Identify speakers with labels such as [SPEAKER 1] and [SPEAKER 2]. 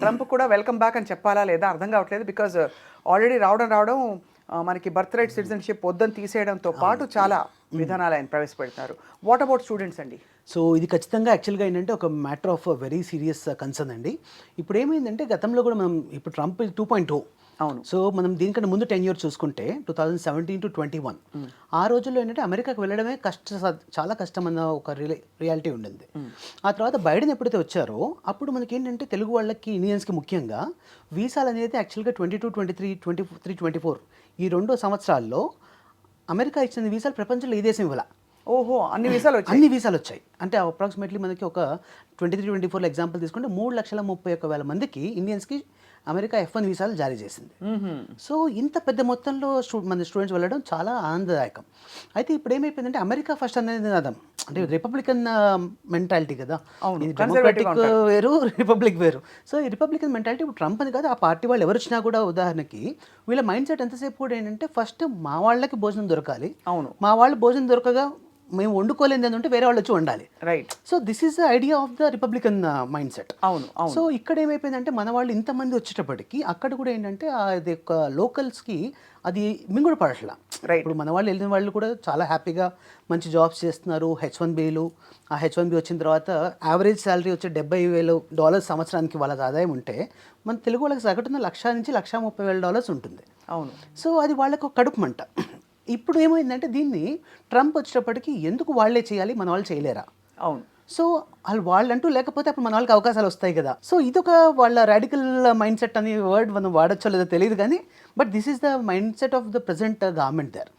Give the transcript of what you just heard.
[SPEAKER 1] Trump కూడా welcome back అని చెప్పాలా లేదా అర్థం కావట్లేదు. బికాజ్ ఆల్రెడీ రావడం మనకి బర్త్ రైట్ సిటిజన్షిప్ వద్దని తీసేయడంతో పాటు చాలా విధానాలు ఆయన ప్రవేశపెడతారు. వాట్ అబౌట్ స్టూడెంట్స్ అండి?
[SPEAKER 2] సో ఇది ఖచ్చితంగా యాక్చువల్గా ఏంటంటే ఒక matter of very serious concern అండి. ఇప్పుడు ఏమైందంటే గతంలో కూడా మనం ఇప్పుడు ట్రంప్ 2.0,
[SPEAKER 1] అవును.
[SPEAKER 2] సో మనం దీనికంటే ముందు 10 years చూసుకుంటే 2017 to 21 ఆ రోజుల్లో ఏంటంటే అమెరికాకు వెళ్ళడమే చాలా కష్టం అన్న ఒక రియాలిటీ ఉండింది. ఆ తర్వాత బైడెన్ ఎప్పుడైతే వచ్చారో అప్పుడు మనకి ఏంటంటే తెలుగు వాళ్ళకి ఇండియన్స్కి ముఖ్యంగా వీసాలు అనేది యాక్చువల్గా 22, 23, 23, 24 ఈ 2 సంవత్సరాల్లో అమెరికా ఇచ్చిన వీసాలు ప్రపంచంలో ఏ దేశం ఇవ్వాల.
[SPEAKER 1] ఓహో, అన్ని వీసాలు వచ్చాయి.
[SPEAKER 2] అన్ని వీసాలు వచ్చాయి. అంటే అప్రాక్సిమేట్లీ మనకి ఒక 23, 24 ఎగ్జాంపుల్ తీసుకుంటే 3,31,000 మందికి ఇండియన్స్కి అమెరికా F1 వీసాలు జారీ చేసింది. సో ఇంత పెద్ద మొత్తంలో మన స్టూడెంట్స్ వెళ్ళడం చాలా ఆనందదాయకం. అయితే ఇప్పుడు ఏమైపోయిందంటే అమెరికా ఫస్ట్ అనేది నినాదం, అంటే రిపబ్లికన్ మెంటాలిటీ కదా, డెమోక్రటిక్ వేరు, రిపబ్లిక్ వేరు. సో ఈ రిపబ్లికన్ మెంటాలిటీ ఇప్పుడు ట్రంప్ అని కాదు, ఆ పార్టీ వాళ్ళు ఎవరు వచ్చినా కూడా ఉదాహరణకి వీళ్ళ మైండ్ సెట్ ఎంతసేపు కూడా ఏంటంటే ఫస్ట్ మా వాళ్ళకి భోజనం దొరకాలి,
[SPEAKER 1] అవును,
[SPEAKER 2] మా వాళ్ళు భోజనం దొరకగా మేము వండుకోలేదు అంటే వేరే వాళ్ళు వచ్చి వండాలి.
[SPEAKER 1] Right.
[SPEAKER 2] So this is the idea of the Republican mind set.
[SPEAKER 1] అవును.
[SPEAKER 2] సో ఇక్కడ ఏమైపోయిందంటే మన వాళ్ళు ఇంతమంది వచ్చేటప్పటికి అక్కడ కూడా ఏంటంటే అది ఒక లోకల్స్కి అది మింగుడు పడట్లా. ఇప్పుడు మన వాళ్ళు వెళ్ళిన వాళ్ళు కూడా చాలా హ్యాపీగా మంచి జాబ్స్ చేస్తున్నారు. H1Bలు, ఆ H1B వచ్చిన తర్వాత యావరేజ్ శాలరీ వచ్చి $70,000 సంవత్సరానికి వాళ్ళ ఆదాయం ఉంటే మన తెలుగు వాళ్ళకి సగటున $1,00,000 నుంచి $130,000 ఉంటుంది.
[SPEAKER 1] అవును.
[SPEAKER 2] సో అది వాళ్ళకు కడుపు మంట. ఇప్పుడు ఏమైందంటే దీన్ని ట్రంప్ వచ్చేటప్పటికి ఎందుకు వాళ్ళే చేయాలి, మన వాళ్ళు చేయలేరా?
[SPEAKER 1] అవును.
[SPEAKER 2] సో వాళ్ళంటూ లేకపోతే అప్పుడు మన వాళ్ళకి అవకాశాలు వస్తాయి కదా. సో ఇదొక వాళ్ళ రాడికల్ మైండ్ సెట్ అనే వర్డ్ మనం వాడచ్చో లేదో తెలియదు కానీ but this is the mindset of the present government there.